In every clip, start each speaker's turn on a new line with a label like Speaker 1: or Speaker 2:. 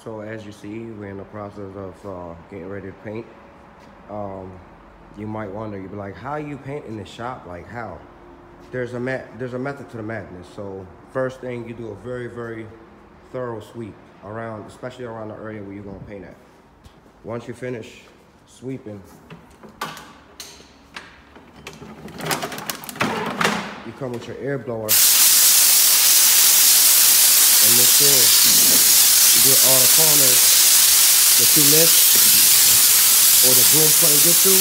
Speaker 1: So as you see, we're in the process of getting ready to paint. You might wonder, you'd be like, how you paint in the shop? Like how? There's a method to the madness. So first thing, you do a very, very thorough sweep around, especially around the area where you're gonna paint at. Once you finish sweeping, you come with your air blower and make sure you get all the corners that you missed or the broom couldn't get to.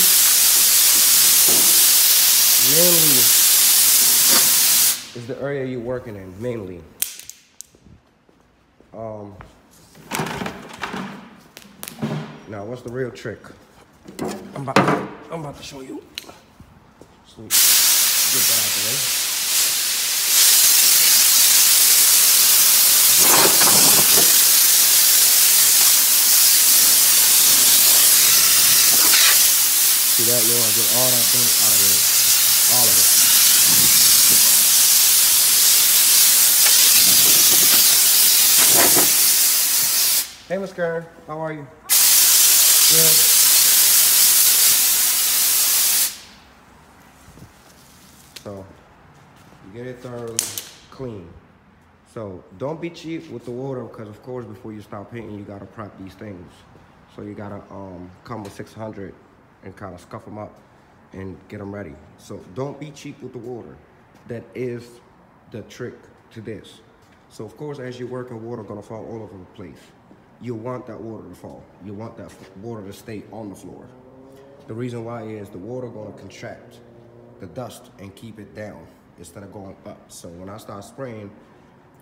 Speaker 1: Mainly is the area you're working in, mainly. Now, what's the real trick? I'm about to show you. So, get that out the way. See that, you want to get all that thing out of here. All of it. Hey, Miss Karen, how are you? Good. So, you get it thoroughly clean. So, don't be cheap with the water because, of course, before you start painting, you got to prep these things. So, you got to come with 600 and kind of scuff them up and get them ready. So, don't be cheap with the water. That is the trick to this. So, of course, as you're working, water going to fall all over the place. You want that water to fall. You want that water to stay on the floor. The reason why is the water going to contract the dust and keep it down instead of going up. So when I start spraying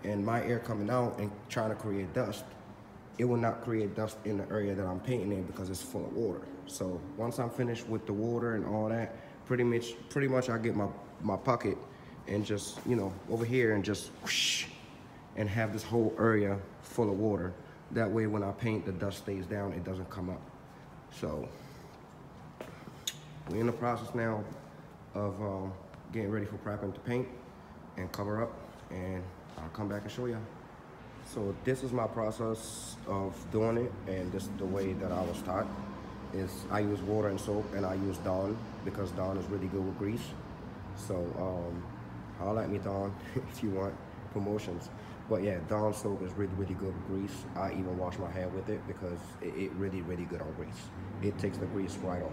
Speaker 1: and my air coming out and trying to create dust, it will not create dust in the area that I'm painting in because it's full of water. So once I'm finished with the water and all that, pretty much I get my bucket and just, you know, over here and just whoosh, and have this whole area full of water. That way when I paint, the dust stays down, it doesn't come up. So we're in the process now of getting ready for prepping to paint and cover up, and I'll come back and show you. So this is my process of doing it, and this is the way that I was taught. Is I use water and soap, and I use Dawn because Dawn is really good with grease. So holla at me, Dawn, if you want promotions. But yeah, Dawn soap is really, really good with grease. I even wash my hair with it because it really, really good on grease. It takes the grease right off.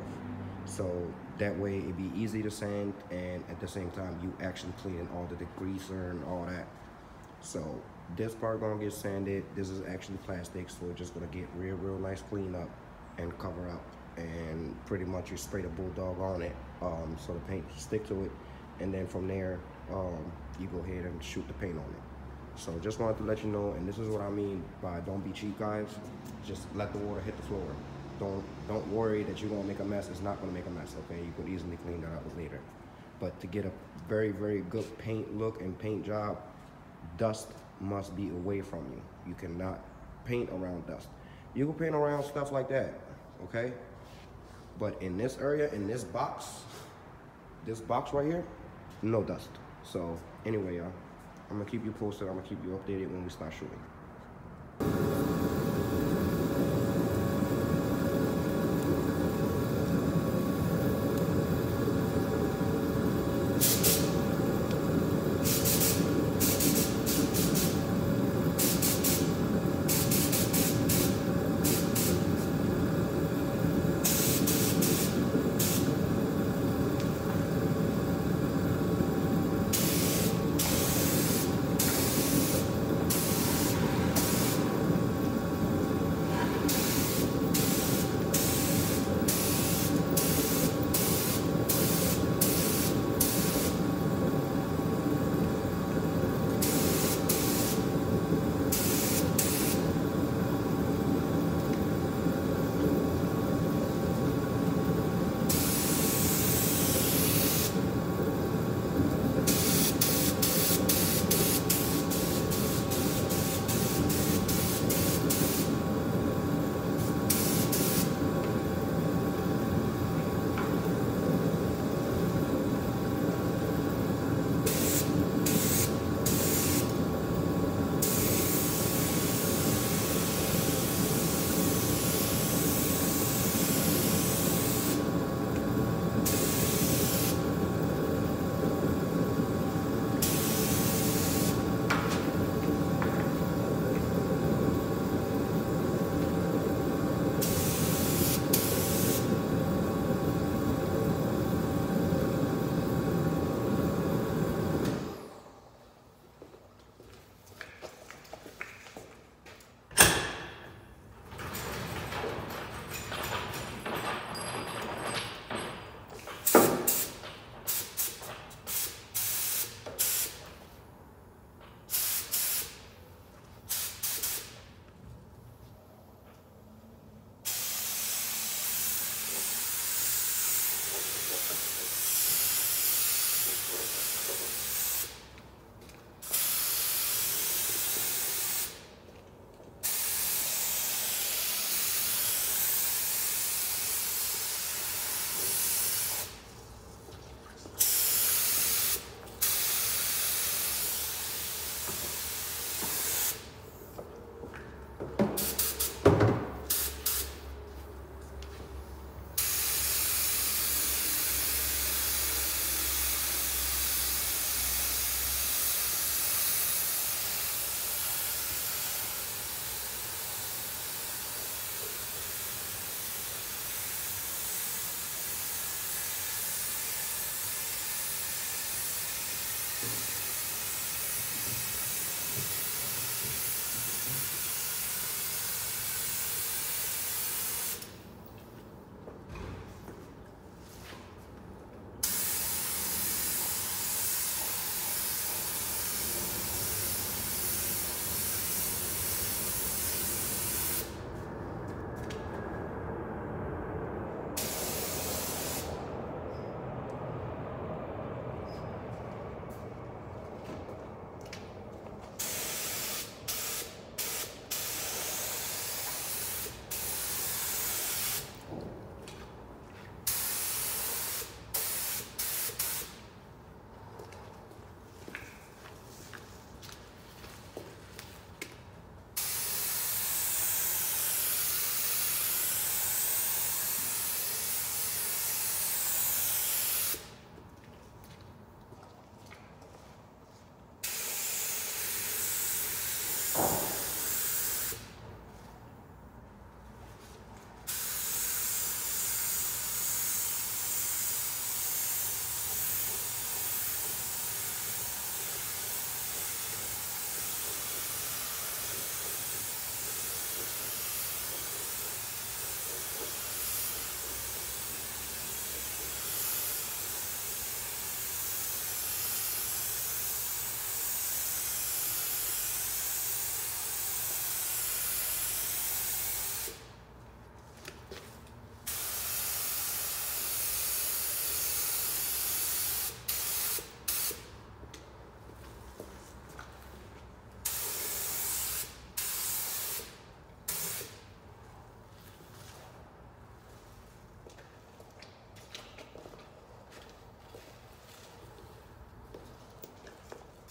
Speaker 1: So that way it'd be easy to sand, and at the same time you actually clean all the degreaser and all that. So this part gonna get sanded. This is actually plastic, so it's just gonna get real nice clean up and cover up. And pretty much you spray the bulldog on it, so the paint stick to it, and then from there you go ahead and shoot the paint on it. So just wanted to let you know, and this is what I mean by don't be cheap, guys. Just let the water hit the floor. Don't worry that you're gonna make a mess. It's not gonna make a mess, okay? You can easily clean that up later. But to get a very, very good paint look and paint job, dust must be away from you. You cannot paint around dust. You can paint around stuff like that, okay? But in this area, in this box right here, no dust. So anyway, y'all, I'm gonna keep you posted. I'm gonna keep you updated when we start shooting.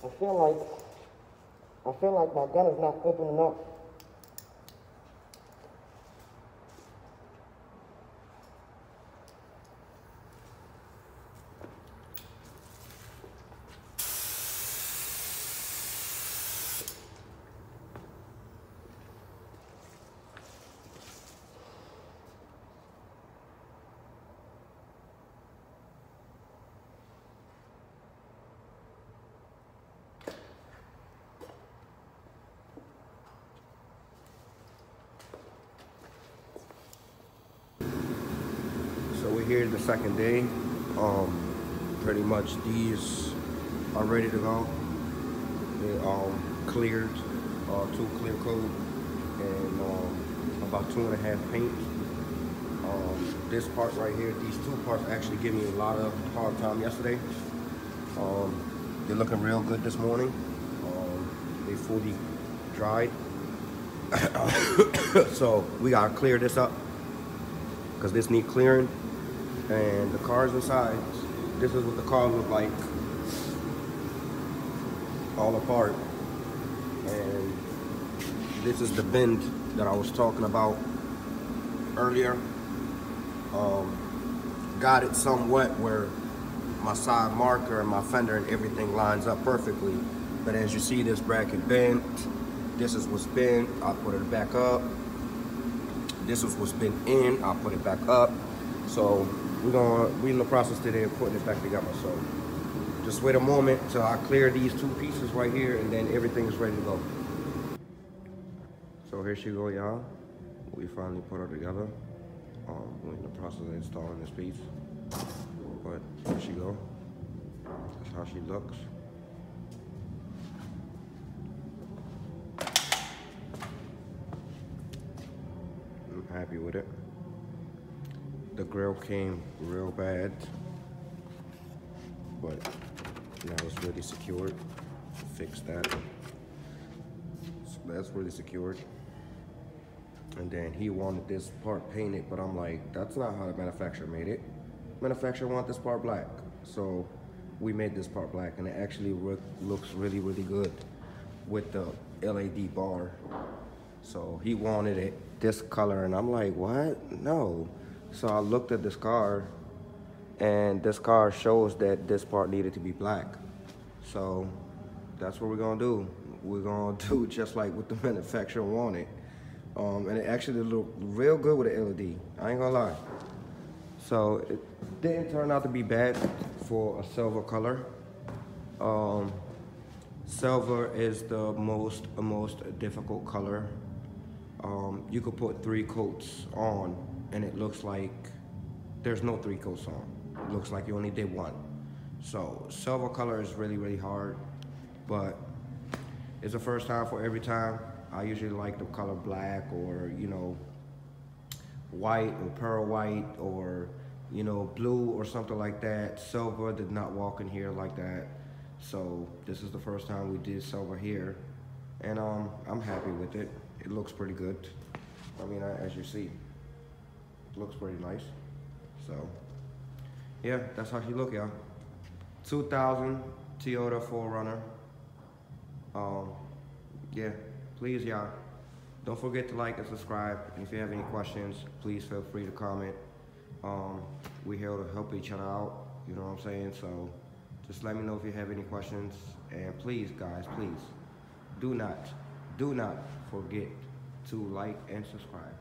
Speaker 1: I feel like my gun is not opening up. So we're here the second day. Pretty much these are ready to go. They cleared, 2 clear coat and about 2.5 paint. This part right here, these 2 parts actually gave me a lot of hard time yesterday. They're looking real good this morning. They fully dried. So we gotta clear this up because this needs clearing. And the car's inside. This is what the car looked like, all apart. And this is the bend that I was talking about earlier. Got it somewhat where my side marker and my fender and everything lines up perfectly. But as you see, this bracket bent. This is what's bent. I put it back up. This is what's been in. I put it back up. So we in the process today of putting it back together. So just wait a moment till I clear these 2 pieces right here, and then everything is ready to go. So here she go, y'all. We finally put her together. We're in the process of installing this piece, but here she go. That's how she looks. I'm happy with it. The grill came real bad, but now it's really secured. Fix that. So that's really secured. And then he wanted this part painted, but I'm like, that's not how the manufacturer made it. Manufacturer want this part black. So we made this part black, and it actually looks really, really good with the LED bar. So he wanted it this color, and I'm like, what? No. So I looked at this car, and this car shows that this part needed to be black. So that's what we're gonna do. We're gonna do just like what the manufacturer wanted. And it actually looked real good with the LED. I ain't gonna lie. So it didn't turn out to be bad for a silver color. Silver is the most difficult color. You could put 3 coats on, and it looks like there's no 3 coats on. It looks like you only did 1. So silver color is really, really hard, but it's the first time for every time. I usually like the color black, or, you know, white or pearl white, or, you know, blue or something like that. Silver did not walk in here like that. So this is the first time we did silver here, and I'm happy with it. It looks pretty good. I mean, as you see, it looks pretty nice. So yeah, that's how she look, y'all. 2000 Toyota 4Runner. Yeah, please, y'all, don't forget to like and subscribe. And if you have any questions, please feel free to comment. We're here to help each other out, you know what I'm saying? So just let me know if you have any questions. And please, guys, please, do not forget to like and subscribe.